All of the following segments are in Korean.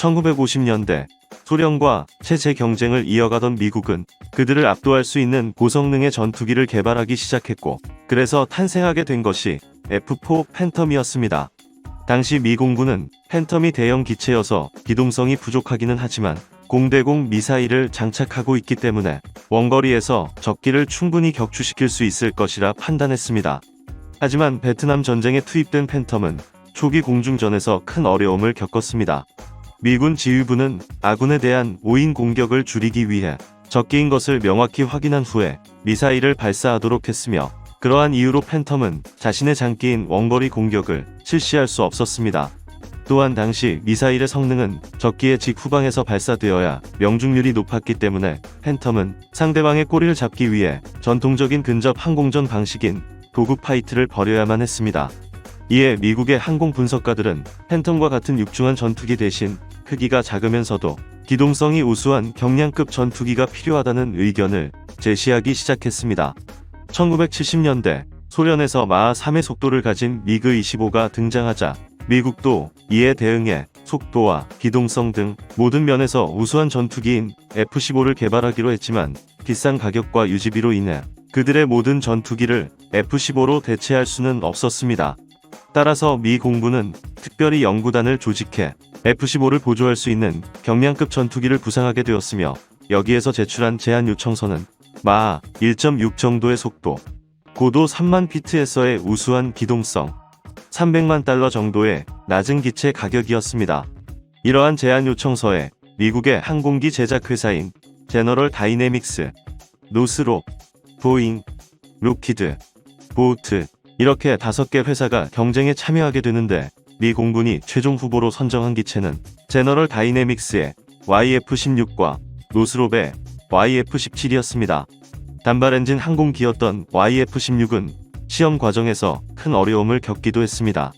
1950년대 소련과 체제 경쟁을 이어가던 미국은 그들을 압도할 수 있는 고성능의 전투기를 개발하기 시작했고, 그래서 탄생하게 된 것이 F4 팬텀이었습니다. 당시 미 공군은 팬텀이 대형 기체여서 기동성이 부족하기는 하지만 공대공 미사일을 장착하고 있기 때문에 원거리에서 적기를 충분히 격추시킬 수 있을 것이라 판단했습니다. 하지만 베트남 전쟁에 투입된 팬텀은 초기 공중전에서 큰 어려움을 겪었습니다. 미군 지휘부는 아군에 대한 오인 공격을 줄이기 위해 적기인 것을 명확히 확인한 후에 미사일을 발사하도록 했으며, 그러한 이유로 팬텀은 자신의 장기인 원거리 공격을 실시할 수 없었습니다. 또한 당시 미사일의 성능은 적기의 직후방에서 발사되어야 명중률이 높았기 때문에 팬텀은 상대방의 꼬리를 잡기 위해 전통적인 근접 항공전 방식인 도그 파이트를 벌여야만 했습니다. 이에 미국의 항공 분석가들은 팬텀과 같은 육중한 전투기 대신 크기가 작으면서도 기동성이 우수한 경량급 전투기가 필요하다는 의견을 제시하기 시작했습니다. 1970년대 소련에서 마하 3의 속도를 가진 미그 25가 등장하자 미국도 이에 대응해 속도와 기동성 등 모든 면에서 우수한 전투기인 F-15를 개발하기로 했지만 비싼 가격과 유지비로 인해 그들의 모든 전투기를 F-15로 대체할 수는 없었습니다. 따라서 미 공군은 특별히 연구단을 조직해 F-15를 보조할 수 있는 경량급 전투기를 구상하게 되었으며, 여기에서 제출한 제안 요청서는 마하 1.6 정도의 속도, 고도 3만 피트에서의 우수한 기동성, 300만 달러 정도의 낮은 기체 가격이었습니다. 이러한 제안 요청서에 미국의 항공기 제작 회사인 제너럴 다이내믹스, 노스롭, 보잉, 록히드, 보트 이렇게 5개 회사가 경쟁에 참여하게 되는데, 미 공군이 최종 후보로 선정한 기체는 제너럴 다이내믹스의 YF-16과 노스롭의 YF-17이었습니다. 단발 엔진 항공기였던 YF-16은 시험 과정에서 큰 어려움을 겪기도 했습니다.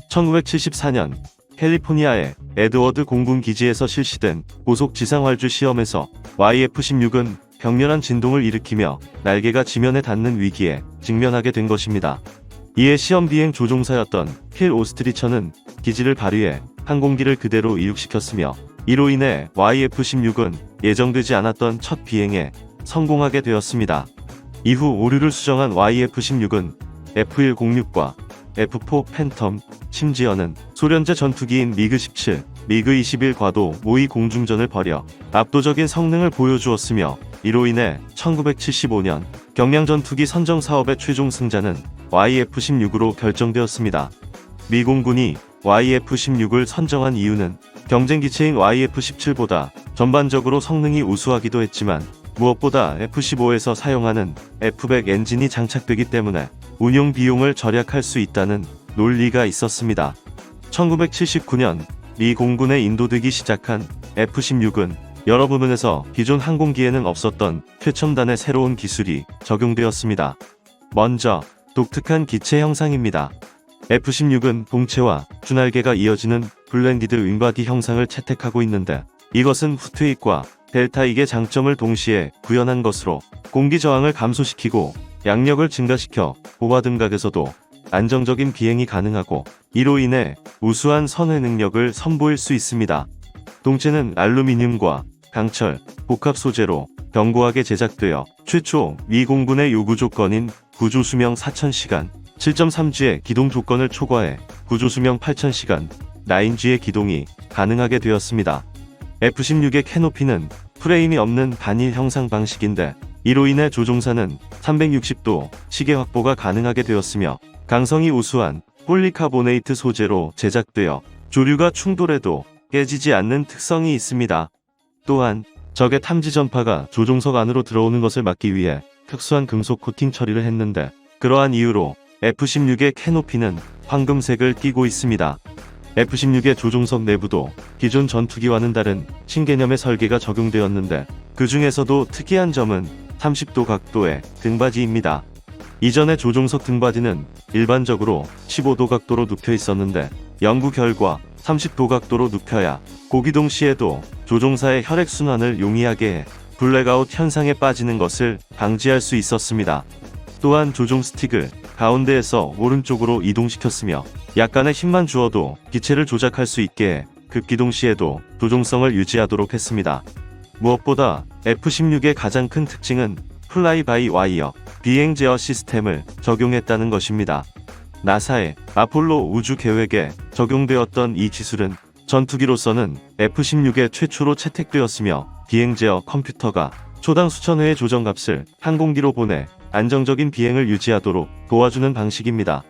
1974년 캘리포니아의 에드워드 공군 기지에서 실시된 고속 지상활주 시험에서 YF-16은 격렬한 진동을 일으키며 날개가 지면에 닿는 위기에 직면하게 된 것입니다. 이에 시험 비행 조종사였던 필 오스트리처는 기지를 발휘해 항공기를 그대로 이륙시켰으며, 이로 인해 YF-16은 예정되지 않았던 첫 비행에 성공하게 되었습니다. 이후 오류를 수정한 YF-16은 F-106과 F-4 팬텀, 심지어는 소련제 전투기인 미그-17, 미그-21과도 모의 공중전을 벌여 압도적인 성능을 보여주었으며, 이로 인해 1975년 경량전투기 선정 사업의 최종 승자는 YF-16으로 결정되었습니다. 미 공군이 YF-16을 선정한 이유는 경쟁기체인 YF-17보다 전반적으로 성능이 우수하기도 했지만, 무엇보다 F-15에서 사용하는 F-100 엔진이 장착되기 때문에 운용 비용을 절약할 수 있다는 논리가 있었습니다. 1979년 미 공군에 인도되기 시작한 F-16은 여러 부분에서 기존 항공기에는 없었던 최첨단의 새로운 기술이 적용되었습니다. 먼저 독특한 기체 형상입니다. F-16은 동체와 주날개가 이어지는 블렌디드 윙바디 형상을 채택하고 있는데, 이것은 후트윅과 델타익의 장점을 동시에 구현한 것으로 공기 저항을 감소시키고 양력을 증가시켜 고화등각에서도 안정적인 비행이 가능하고, 이로 인해 우수한 선회 능력을 선보일 수 있습니다. 동체는 알루미늄과 강철, 복합 소재로 견고하게 제작되어 최초 미 공군의 요구 조건인 구조 수명 4000시간, 7.3G의 기동 조건을 초과해 구조 수명 8000시간, 9G의 기동이 가능하게 되었습니다. F-16의 캐노피는 프레임이 없는 단일 형상 방식인데, 이로 인해 조종사는 360도 시계 확보가 가능하게 되었으며, 강성이 우수한 폴리카보네이트 소재로 제작되어 조류가 충돌해도 깨지지 않는 특성이 있습니다. 또한 적의 탐지 전파가 조종석 안으로 들어오는 것을 막기 위해 특수한 금속 코팅 처리를 했는데, 그러한 이유로 F-16의 캐노피는 황금색을 띠고 있습니다. F-16의 조종석 내부도 기존 전투기와는 다른 신개념의 설계가 적용되었는데, 그 중에서도 특이한 점은 30도 각도의 등받이입니다. 이전의 조종석 등받이는 일반적으로 15도 각도로 눕혀 있었는데, 연구 결과 30도 각도로 눕혀야 고기동 시에도 조종사의 혈액순환을 용이하게 해 블랙아웃 현상에 빠지는 것을 방지할 수 있었습니다. 또한 조종 스틱을 가운데에서 오른쪽으로 이동시켰으며, 약간의 힘만 주어도 기체를 조작할 수 있게 해 급기동 시에도 조종성을 유지하도록 했습니다. 무엇보다 F-16의 가장 큰 특징은 플라이 바이 와이어 비행 제어 시스템을 적용했다는 것입니다. 나사의 아폴로 우주 계획에 적용되었던 이 기술은 전투기로서는 F-16에 최초로 채택되었으며 비행 제어 컴퓨터가 초당 수천 회의 조정값을 항공기로 보내 안정적인 비행을 유지하도록 도와주는 방식입니다.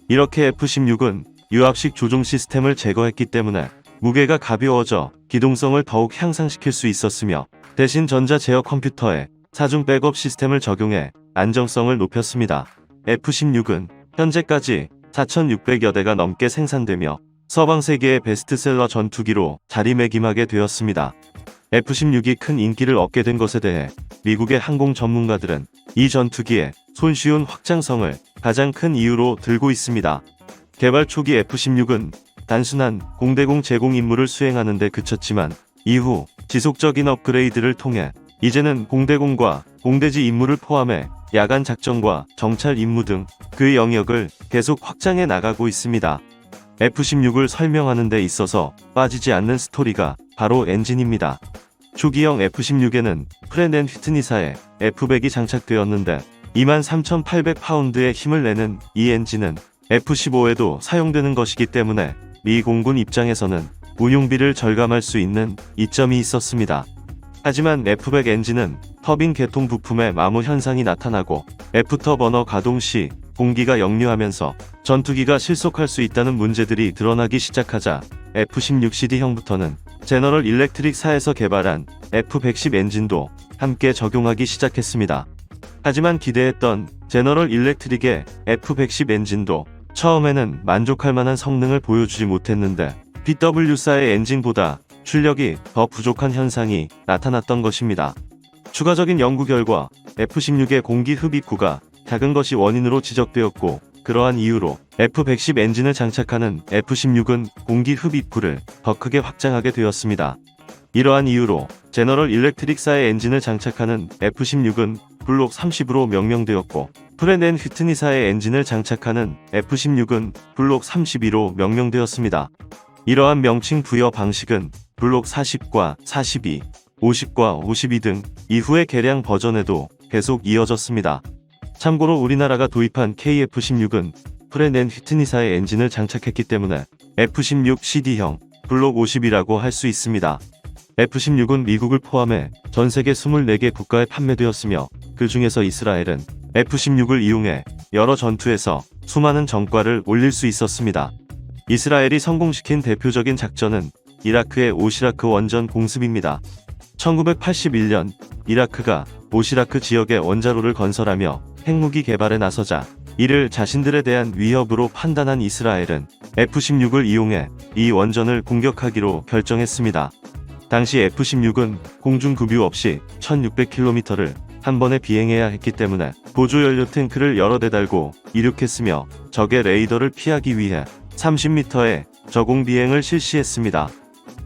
이렇게 F-16은 유압식 조종 시스템을 제거했기 때문에 무게가 가벼워져 기동성을 더욱 향상시킬 수 있었으며 대신 전자 제어 컴퓨터에 사중 백업 시스템을 적용해 안정성을 높였습니다. F-16은 현재까지 4,600여 대가 넘게 생산되며 서방 세계의 베스트셀러 전투기로 자리매김하게 되었습니다. F-16이 큰 인기를 얻게 된 것에 대해 미국의 항공 전문가들은 이 전투기의 손쉬운 확장성을 가장 큰 이유로 들고 있습니다. 개발 초기 F-16은 단순한 공대공 제공 임무를 수행하는 데 그쳤지만 이후 지속적인 업그레이드를 통해 이제는 공대공과 공대지 임무를 포함해 야간 작전과 정찰 임무 등 그 영역을 계속 확장해 나가고 있습니다. F-16을 설명하는 데 있어서 빠지지 않는 스토리가 바로 엔진입니다. 초기형 F-16에는 프렛 앤 휘트니사의 F-100이 장착되었는데 23,800파운드의 힘을 내는 이 엔진은 F-15에도 사용되는 것이기 때문에 미 공군 입장에서는 운용비를 절감할 수 있는 이점이 있었습니다. 하지만 F-100 엔진은 터빈 개통 부품의 마모 현상이 나타나고 애프터버너 가동 시 공기가 역류하면서 전투기가 실속할 수 있다는 문제들이 드러나기 시작하자 F-16CD형부터는 제너럴 일렉트릭사에서 개발한 F-110 엔진도 함께 적용하기 시작했습니다. 하지만 기대했던 제너럴 일렉트릭의 F-110 엔진도 처음에는 만족할 만한 성능을 보여주지 못했는데 BW사의 엔진보다 출력이 더 부족한 현상이 나타났던 것입니다. 추가적인 연구 결과 F-16의 공기 흡입구가 작은 것이 원인으로 지적되었고 그러한 이유로 F-110 엔진을 장착하는 F-16은 공기 흡입구를 더 크게 확장하게 되었습니다. 이러한 이유로 제너럴 일렉트릭사의 엔진을 장착하는 F-16은 블록 30으로 명명되었고 프렛 앤 휘트니사의 엔진을 장착하는 F-16은 블록 32로 명명되었습니다. 이러한 명칭 부여 방식은 블록 40과 42, 50과 52 등 이후의 개량 버전에도 계속 이어졌습니다. 참고로 우리나라가 도입한 KF-16은 프렛 앤 휘트니사의 엔진을 장착했기 때문에 F-16CD형 블록 50이라고 할 수 있습니다. F-16은 미국을 포함해 전 세계 24개 국가에 판매되었으며 그 중에서 이스라엘은 F-16을 이용해 여러 전투에서 수많은 전과를 올릴 수 있었습니다. 이스라엘이 성공시킨 대표적인 작전은 이라크의 오시라크 원전 공습입니다. 1981년 이라크가 오시라크 지역에 원자로를 건설하며 핵무기 개발에 나서자 이를 자신들에 대한 위협으로 판단한 이스라엘은 F-16을 이용해 이 원전을 공격하기로 결정했습니다. 당시 F-16은 공중급유 없이 1600km를 한 번에 비행해야 했기 때문에 보조연료 탱크를 여러 대 달고 이륙했으며 적의 레이더를 피하기 위해 30m의 저공 비행을 실시했습니다.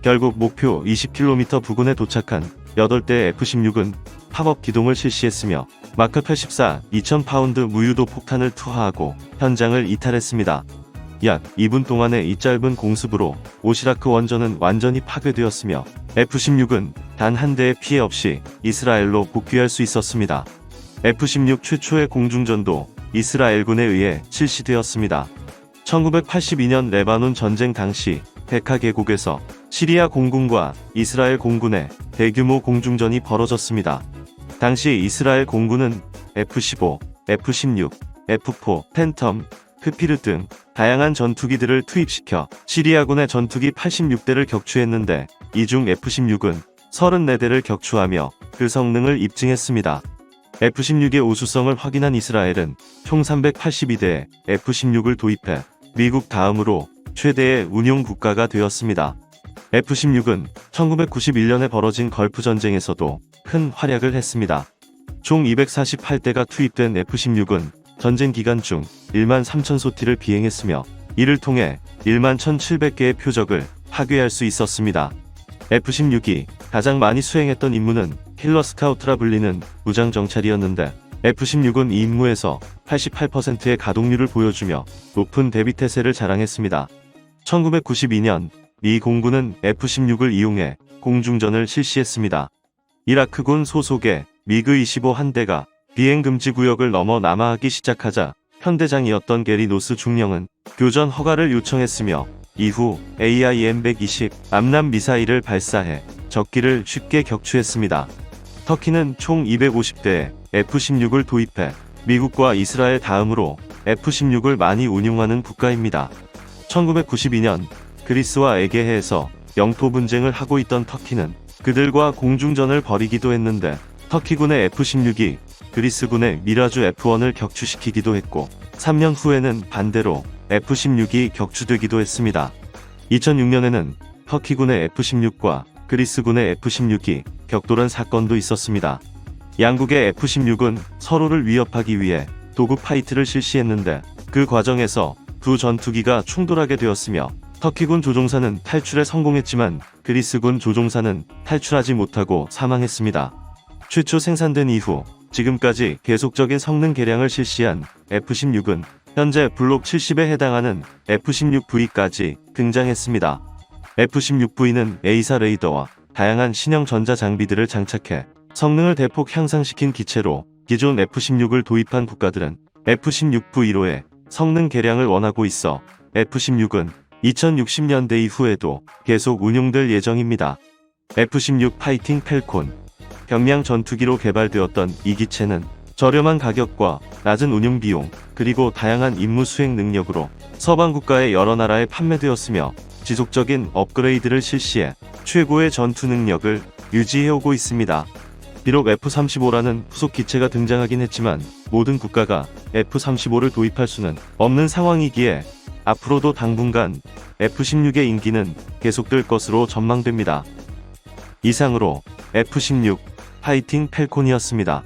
결국 목표 20km 부근에 도착한 8대의 F-16은 팝업 기동을 실시했으며 마크 84 2000파운드 무유도 폭탄을 투하하고 현장을 이탈했습니다. 약 2분 동안의 이 짧은 공습으로 오시라크 원전은 완전히 파괴되었으며 F-16은 단 한 대의 피해 없이 이스라엘로 복귀할 수 있었습니다. F-16 최초의 공중전도 이스라엘군에 의해 실시되었습니다. 1982년 레바논 전쟁 당시 베카 계곡에서 시리아 공군과 이스라엘 공군의 대규모 공중전이 벌어졌습니다. 당시 이스라엘 공군은 F-15, F-16, F-4, 팬텀, 크피르 등 다양한 전투기들을 투입시켜 시리아군의 전투기 86대를 격추했는데 이 중 F-16은 34대를 격추하며 그 성능을 입증했습니다. F-16의 우수성을 확인한 이스라엘은 총 382대의 F-16을 도입해 미국 다음으로 최대의 운용 국가가 되었습니다. F-16은 1991년에 벌어진 걸프 전쟁에서도 큰 활약을 했습니다. 총 248대가 투입된 F-16은 전쟁 기간 중 1만 3천 소티를 비행했으며 이를 통해 1만 1,700개의 표적을 파괴할 수 있었습니다. F-16이 가장 많이 수행했던 임무는 킬러 스카우트라 불리는 무장 정찰이었는데 F-16은 이 임무에서 88%의 가동률을 보여주며 높은 대비 태세를 자랑했습니다. 1992년 미 공군은 F-16을 이용해 공중전을 실시했습니다. 이라크군 소속의 미그 25 한대가 비행금지 구역을 넘어 남하하기 시작하자 편대장이었던 게리 노스 중령은 교전 허가를 요청했으며 이후 AIM-120 암람 미사일을 발사해 적기를 쉽게 격추했습니다. 터키는 총 250대의 F-16을 도입해 미국과 이스라엘 다음으로 F-16을 많이 운용하는 국가입니다. 1992년 그리스와 에게해에서 영토 분쟁을 하고 있던 터키는 그들과 공중전을 벌이기도 했는데 터키군의 F-16이 그리스군의 미라주 F-1을 격추시키기도 했고 3년 후에는 반대로 F-16이 격추되기도 했습니다. 2006년에는 터키군의 F-16과 그리스군의 F-16이 격돌한 사건도 있었습니다. 양국의 F-16은 서로를 위협하기 위해 도구 파이트를 실시했는데 그 과정에서 두 전투기가 충돌하게 되었으며 터키군 조종사는 탈출에 성공했지만 그리스군 조종사는 탈출하지 못하고 사망했습니다. 최초 생산된 이후 지금까지 계속적인 성능 개량을 실시한 F-16은 현재 블록 70에 해당하는 F-16V까지 등장했습니다. F-16V는 A사 레이더와 다양한 신형 전자 장비들을 장착해 성능을 대폭 향상시킨 기체로 기존 F-16을 도입한 국가들은 F-16V1호의 성능 개량을 원하고 있어 F-16은 2060년대 이후에도 계속 운용될 예정입니다. F-16 파이팅 펠콘 경량 전투기로 개발되었던 이 기체는 저렴한 가격과 낮은 운용 비용 그리고 다양한 임무 수행 능력으로 서방 국가의 여러 나라에 판매되었으며 지속적인 업그레이드를 실시해 최고의 전투 능력을 유지해오고 있습니다. 비록 F-35라는 후속 기체가 등장하긴 했지만 모든 국가가 F-35를 도입할 수는 없는 상황이기에 앞으로도 당분간 F-16의 인기는 계속될 것으로 전망됩니다. 이상으로 F-16 파이팅 펠콘이었습니다.